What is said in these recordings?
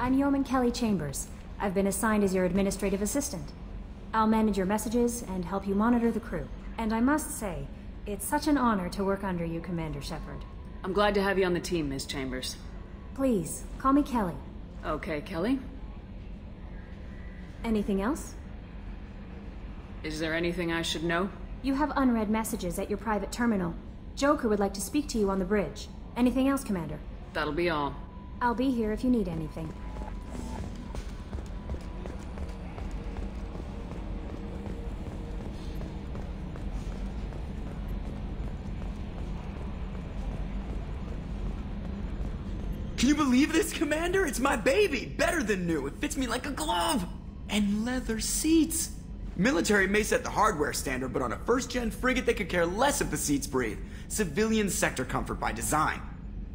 I'm Yeoman Kelly Chambers. I've been assigned as your administrative assistant. I'll manage your messages and help you monitor the crew. And I must say, it's such an honor to work under you, Commander Shepard. I'm glad to have you on the team, Ms. Chambers. Please, call me Kelly. Okay, Kelly. Anything else? Is there anything I should know? You have unread messages at your private terminal. Joker would like to speak to you on the bridge. Anything else, Commander? That'll be all. I'll be here if you need anything. Can you believe this, Commander? It's my baby! Better than new. It fits me like a glove! And leather seats! Military may set the hardware standard, but on a first-gen frigate they could care less if the seats breathe. Civilian sector comfort by design.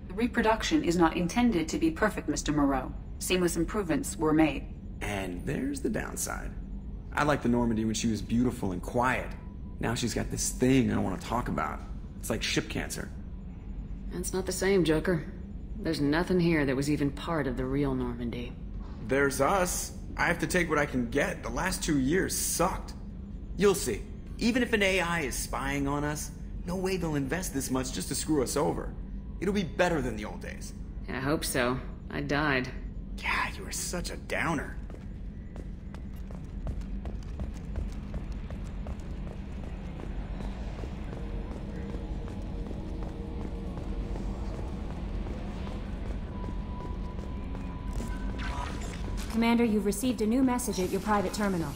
The reproduction is not intended to be perfect, Mr. Moreau. Seamless improvements were made. And there's the downside. I liked the Normandy when she was beautiful and quiet. Now she's got this thing I don't want to talk about. It's like ship cancer. That's not the same, Joker. There's nothing here that was even part of the real Normandy. There's us. I have to take what I can get. The last 2 years sucked. You'll see. Even if an AI is spying on us, no way they'll invest this much just to screw us over. It'll be better than the old days. I hope so. I died. Yeah, you were such a downer. Commander, you've received a new message at your private terminal.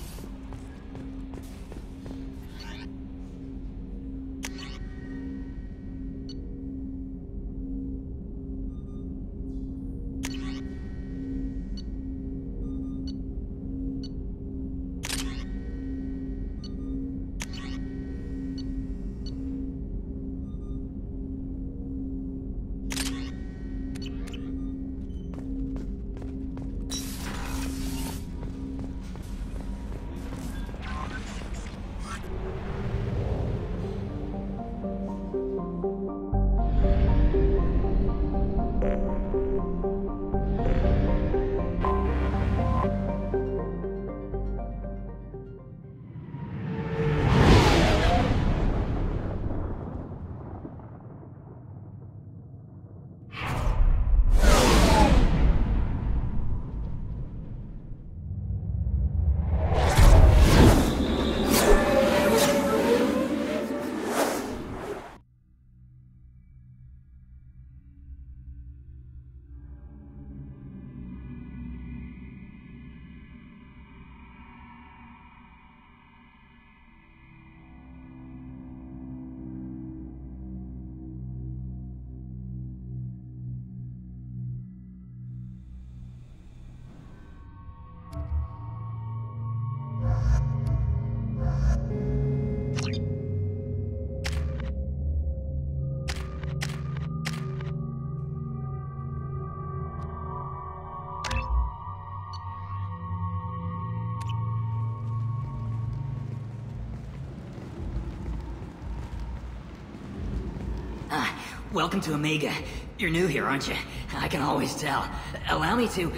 Welcome to Omega. You're new here, aren't you? I can always tell. Allow me to...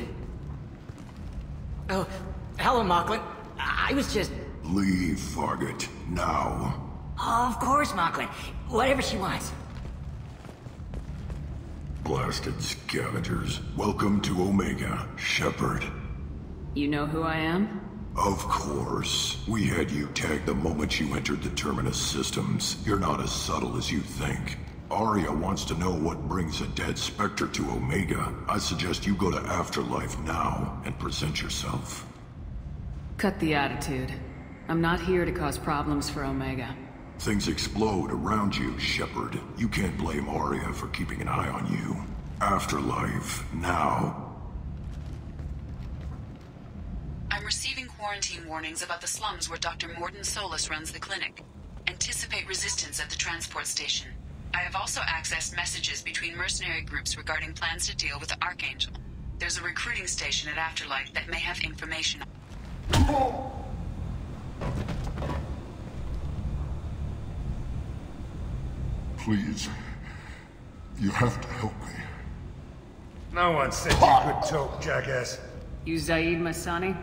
Oh, hello, Mocklin. I was just... Leave, Fargate, now. Of course, Mocklin. Whatever she wants. Blasted scavengers. Welcome to Omega, Shepard. You know who I am? Of course. We had you tagged the moment you entered the Terminus systems. You're not as subtle as you think. Arya wants to know what brings a dead Spectre to Omega. I suggest you go to Afterlife now and present yourself. Cut the attitude. I'm not here to cause problems for Omega. Things explode around you, Shepard. You can't blame Arya for keeping an eye on you. Afterlife, now. I'm receiving quarantine warnings about the slums where Dr. Morden Solus runs the clinic. Anticipate resistance at the transport station. I have also accessed messages between mercenary groups regarding plans to deal with the Archangel. There's a recruiting station at Afterlife that may have information. Please, you have to help me. No one said you could talk, jackass. You Zaid Masani?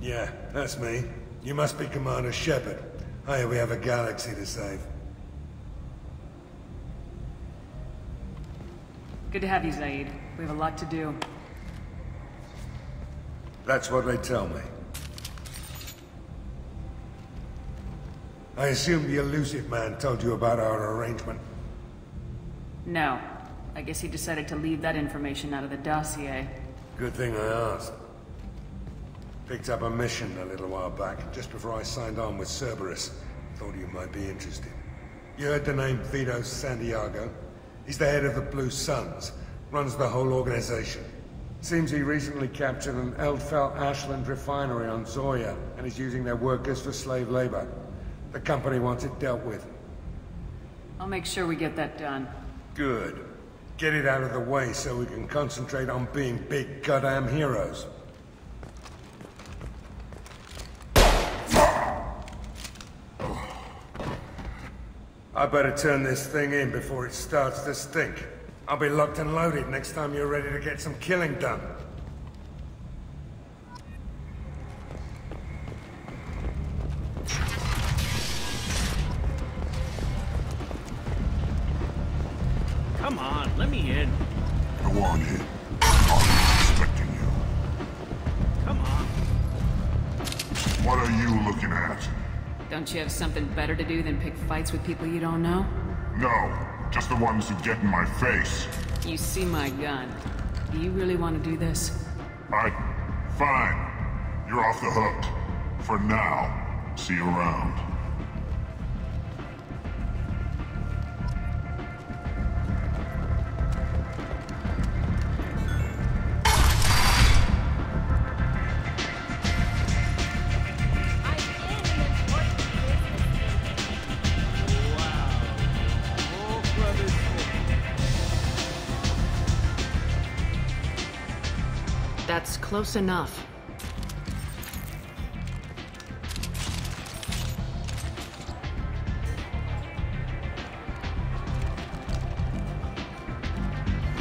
Yeah, that's me. You must be Commander Shepard. Hey, we have a galaxy to save. Good to have you, Zaid. We have a lot to do. That's what they tell me. I assume the elusive man told you about our arrangement. No. I guess he decided to leave that information out of the dossier. Good thing I asked. Picked up a mission a little while back, just before I signed on with Cerberus. Thought you might be interested. You heard the name Vito Santiago? He's the head of the Blue Suns, runs the whole organization. Seems he recently captured an Eldfell Ashland refinery on Zoya, and is using their workers for slave labor. The company wants it dealt with. I'll make sure we get that done. Good. Get it out of the way so we can concentrate on being big goddamn heroes. I better turn this thing in before it starts to stink. I'll be locked and loaded next time you're ready to get some killing done. Come on, let me in. Go on in. I'm expecting you. Come on. What are you looking at? Don't you have something better to do than pick fights with people you don't know? No, just the ones who get in my face. You see my gun. Do you really want to do this? Fine. You're off the hook. For now. See you around. That's close enough.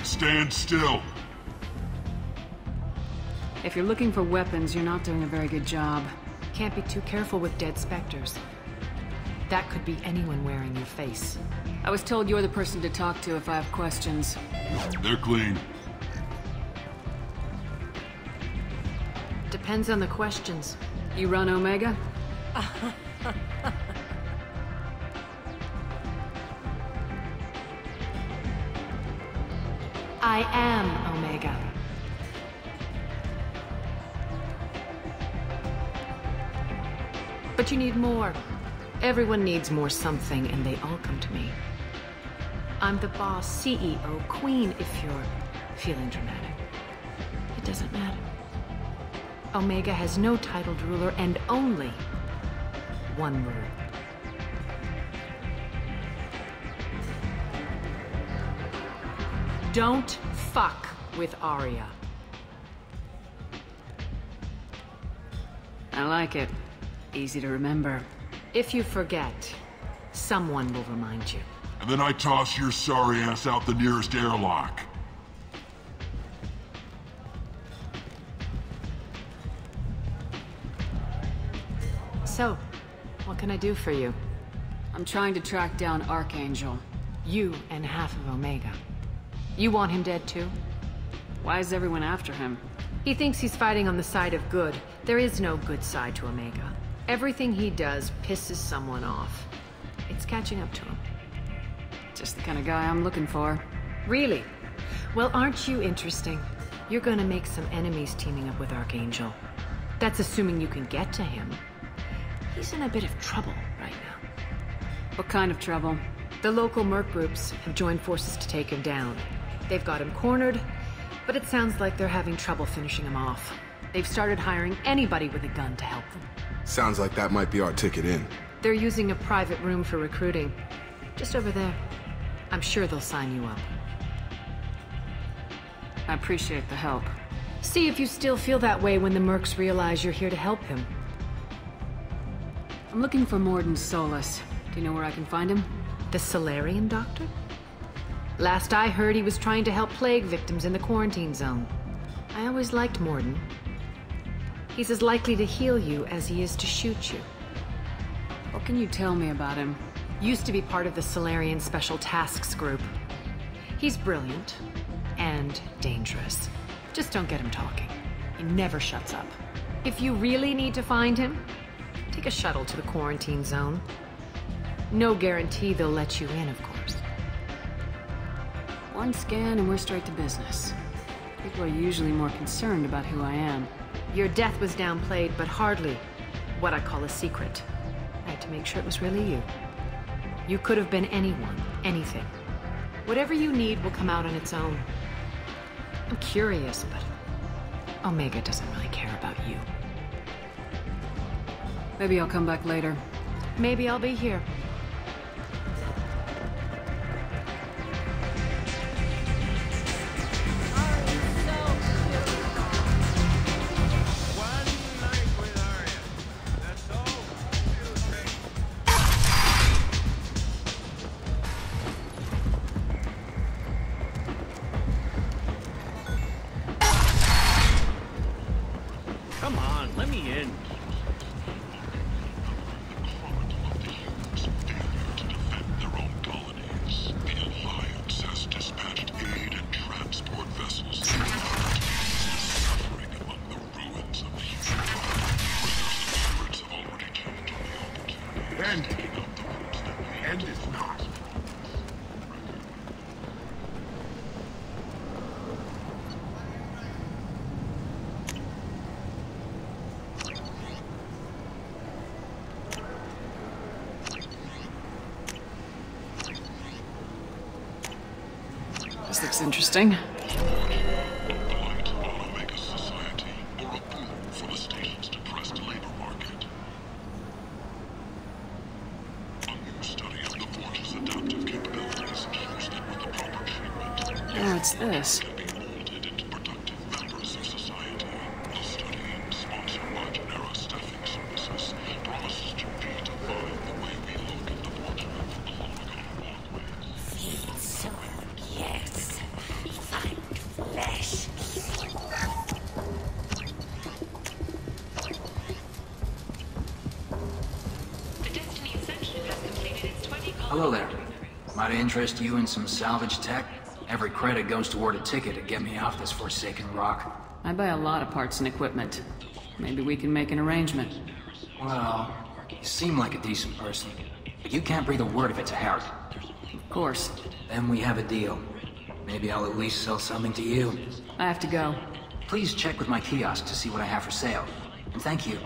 Stand still. If you're looking for weapons, you're not doing a very good job. Can't be too careful with dead specters. That could be anyone wearing your face. I was told you're the person to talk to if I have questions. They're clean. Depends on the questions. You run Omega? I am Omega. But you need more. Everyone needs more something, and they all come to me. I'm the boss, CEO, queen, if you're feeling dramatic. It doesn't matter. Omega has no titled ruler and only one rule. Don't fuck with Arya. I like it. Easy to remember. If you forget, someone will remind you. And then I toss your sorry ass out the nearest airlock. So, what can I do for you? I'm trying to track down Archangel. You and half of Omega. You want him dead too? Why is everyone after him? He thinks he's fighting on the side of good. There is no good side to Omega. Everything he does pisses someone off. It's catching up to him. Just the kind of guy I'm looking for. Really? Well, aren't you interesting? You're gonna make some enemies teaming up with Archangel. That's assuming you can get to him. He's in a bit of trouble right now. What kind of trouble? The local merc groups have joined forces to take him down. They've got him cornered, but it sounds like they're having trouble finishing him off. They've started hiring anybody with a gun to help them. Sounds like that might be our ticket in. They're using a private room for recruiting. Just over there. I'm sure they'll sign you up. I appreciate the help. See if you still feel that way when the mercs realize you're here to help him. I'm looking for Morden Solus. Do you know where I can find him? The Solarian doctor? Last I heard, he was trying to help plague victims in the quarantine zone. I always liked Morden. He's as likely to heal you as he is to shoot you. What can you tell me about him? Used to be part of the Solarian Special Tasks Group. He's brilliant and dangerous. Just don't get him talking. He never shuts up. If you really need to find him, take a shuttle to the quarantine zone. No guarantee they'll let you in, of course. One scan and we're straight to business. People are usually more concerned about who I am. Your death was downplayed, but hardly what I call a secret. I had to make sure it was really you. You could have been anyone, anything. Whatever you need will come out on its own. I'm curious, but Omega doesn't really care about you. Maybe I'll come back later. Maybe I'll be here. Come on, let me in. End is not. This looks interesting. Oh, it's this. Hello there. Might interest you in some salvage tech? Every credit goes toward a ticket to get me off this forsaken rock. I buy a lot of parts and equipment. Maybe we can make an arrangement. Well, you seem like a decent person, but you can't breathe a word of it to Harry. Of course. Then we have a deal. Maybe I'll at least sell something to you. I have to go. Please check with my kiosk to see what I have for sale. And thank you.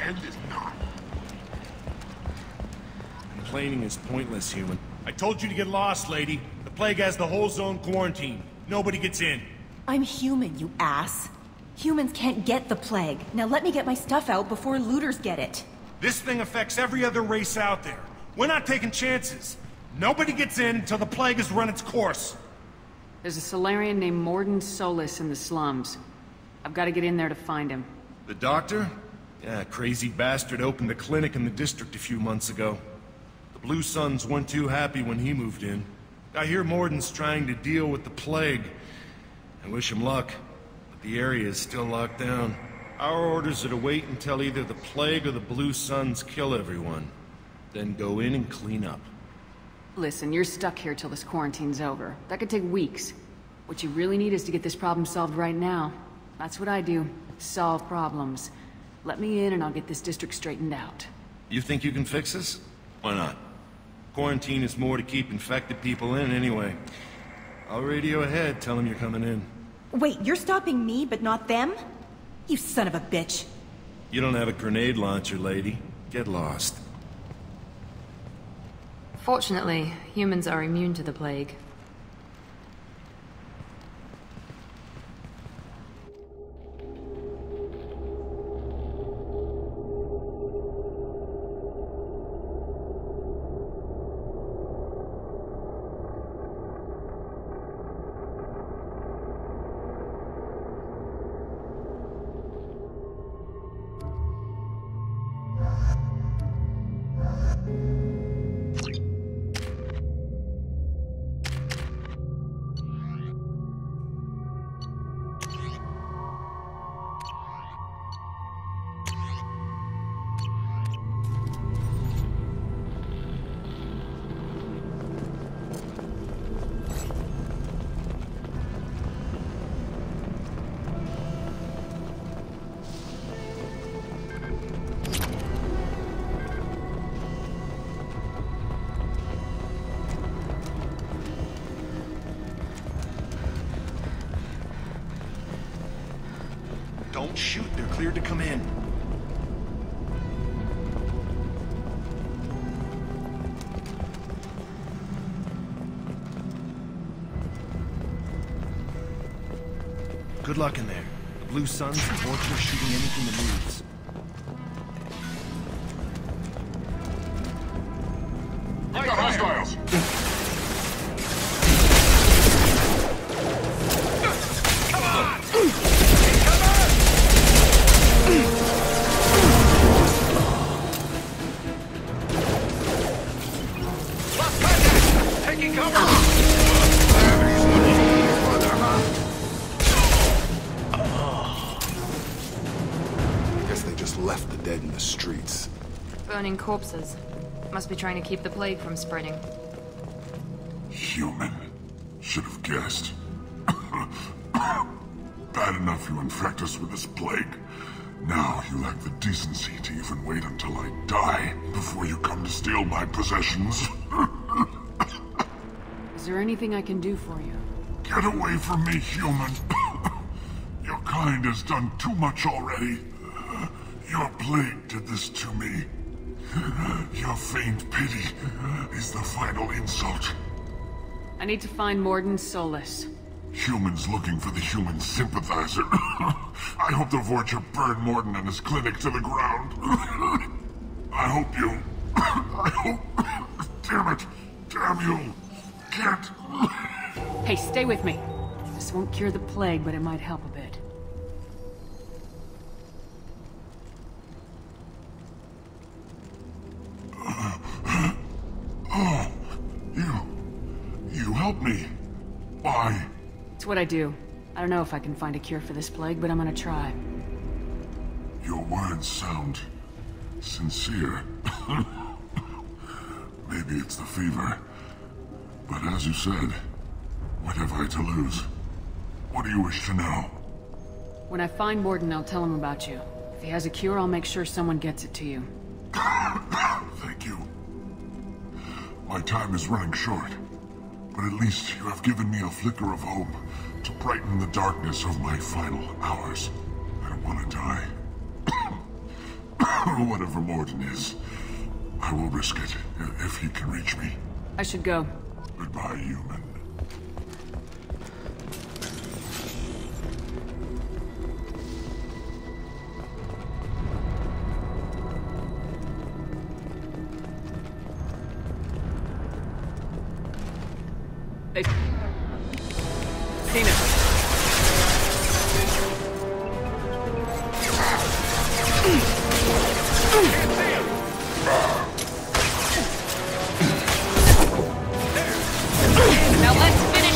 End is not. Complaining is pointless, human. I told you to get lost, lady. The plague has the whole zone quarantined. Nobody gets in. I'm human, you ass. Humans can't get the plague. Now let me get my stuff out before looters get it. This thing affects every other race out there. We're not taking chances. Nobody gets in until the plague has run its course. There's a Solarian named Morden Solis in the slums. I've got to get in there to find him. The doctor? Yeah, crazy bastard opened a clinic in the district a few months ago. The Blue Suns weren't too happy when he moved in. I hear Morden's trying to deal with the plague. I wish him luck, but the area is still locked down. Our orders are to wait until either the plague or the Blue Suns kill everyone. Then go in and clean up. Listen, you're stuck here till this quarantine's over. That could take weeks. What you really need is to get this problem solved right now. That's what I do. Solve problems. Let me in and I'll get this district straightened out. You think you can fix this? Why not? Quarantine is more to keep infected people in anyway. I'll radio ahead, tell them you're coming in. Wait, you're stopping me, but not them? You son of a bitch. You don't have a grenade launcher, lady. Get lost. Fortunately, humans are immune to the plague. Don't shoot. They're cleared to come in. Good luck in there. The Blue Suns and Orcs are shooting anything that moves. I've got hostiles! Come on! Lost contact! Taking cover! Left the dead in the streets. Burning corpses. Must be trying to keep the plague from spreading. Human. Should have guessed. Bad enough you infect us with this plague. Now you lack the decency to even wait until I die before you come to steal my possessions. Is there anything I can do for you? Get away from me, human. Your kind has done too much already. Your plague did this to me. Your feigned pity is the final insult. I need to find Morden Solus. Humans looking for the human sympathizer. I hope the Vorcha burn Morden and his clinic to the ground. I hope you... I hope... Damn it! Damn you! Can't... Hey, stay with me. This won't cure the plague, but it might help a bit. Oh, you helped me. Why? It's what I do. I don't know if I can find a cure for this plague, but I'm gonna try. Your words sound sincere. Maybe it's the fever. But as you said, what have I to lose? What do you wish to know? When I find Morden, I'll tell him about you. If he has a cure, I'll make sure someone gets it to you. Thank you. My time is running short, but at least you have given me a flicker of hope to brighten the darkness of my final hours. I don't want to die. Whatever Morden is, I will risk it if he can reach me. I should go. Goodbye, human. They've seen it. Now let's finish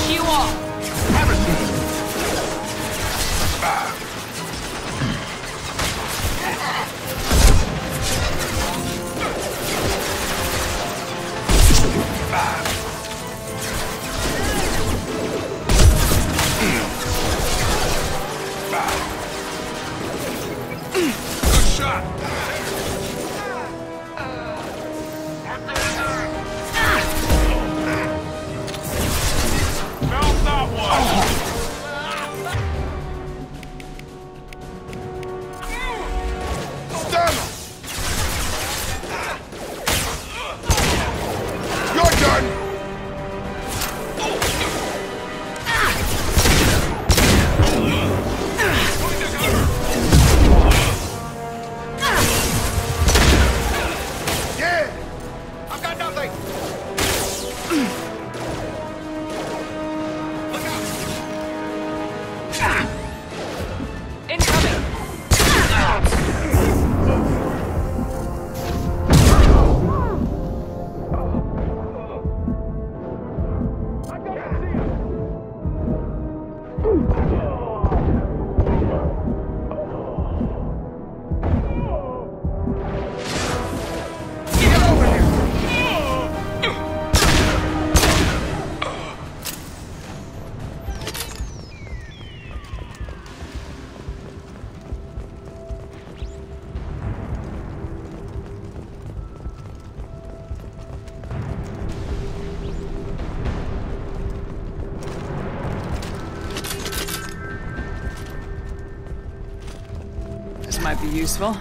might be useful.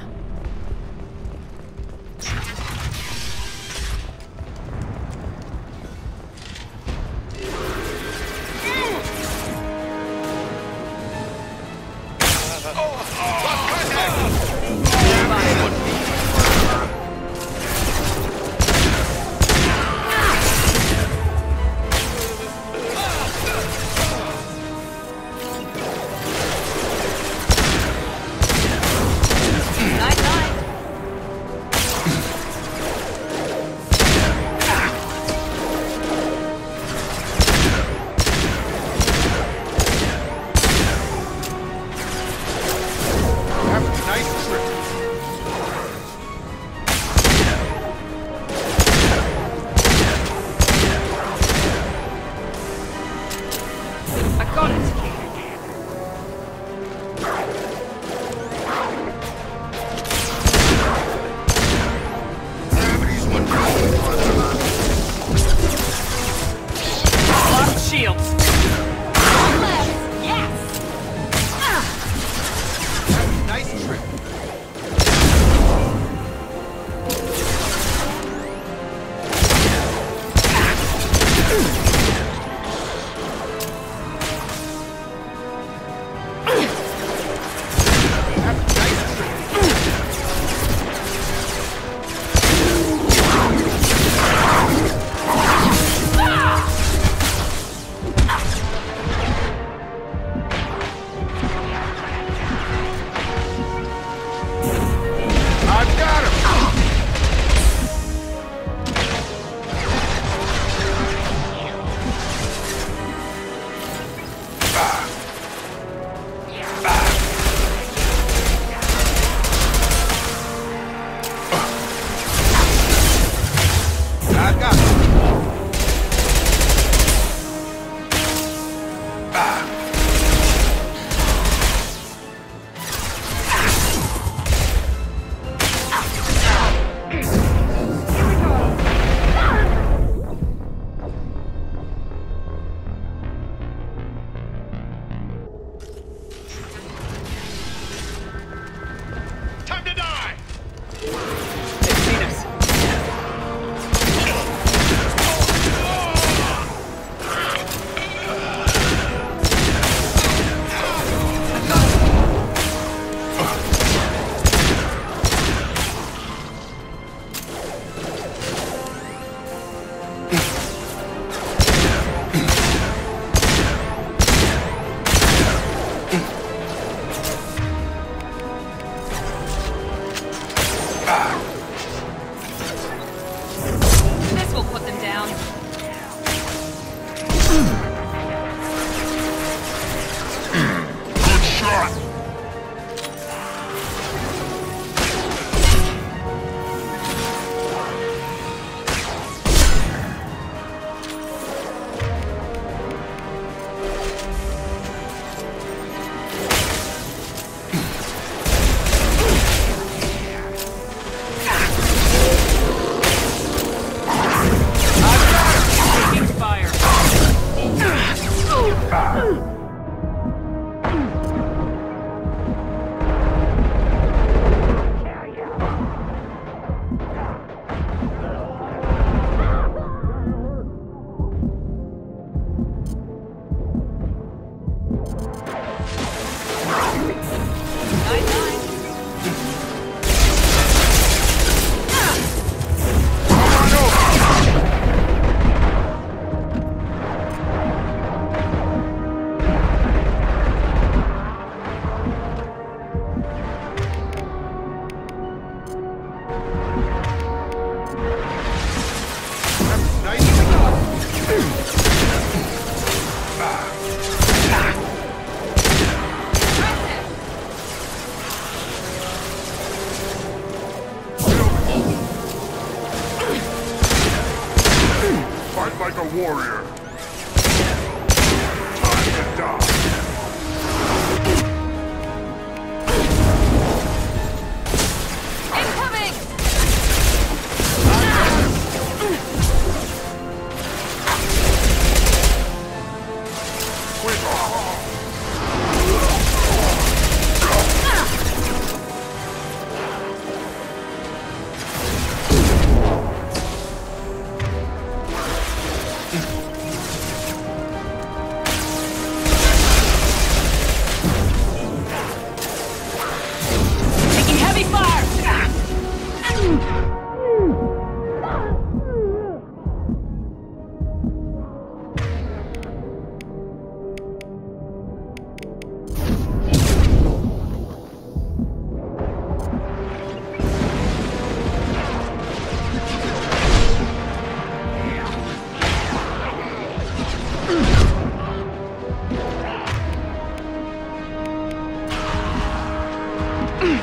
Nice.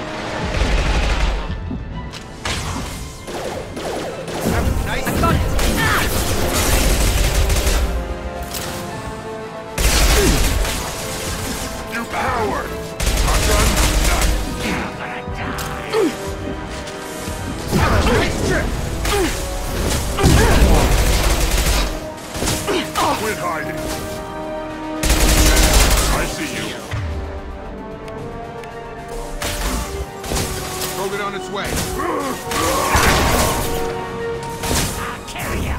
I got it! You coward! I'm done. Nice trip. Quit hiding. I see you. Throw it on its way. I'll carry you.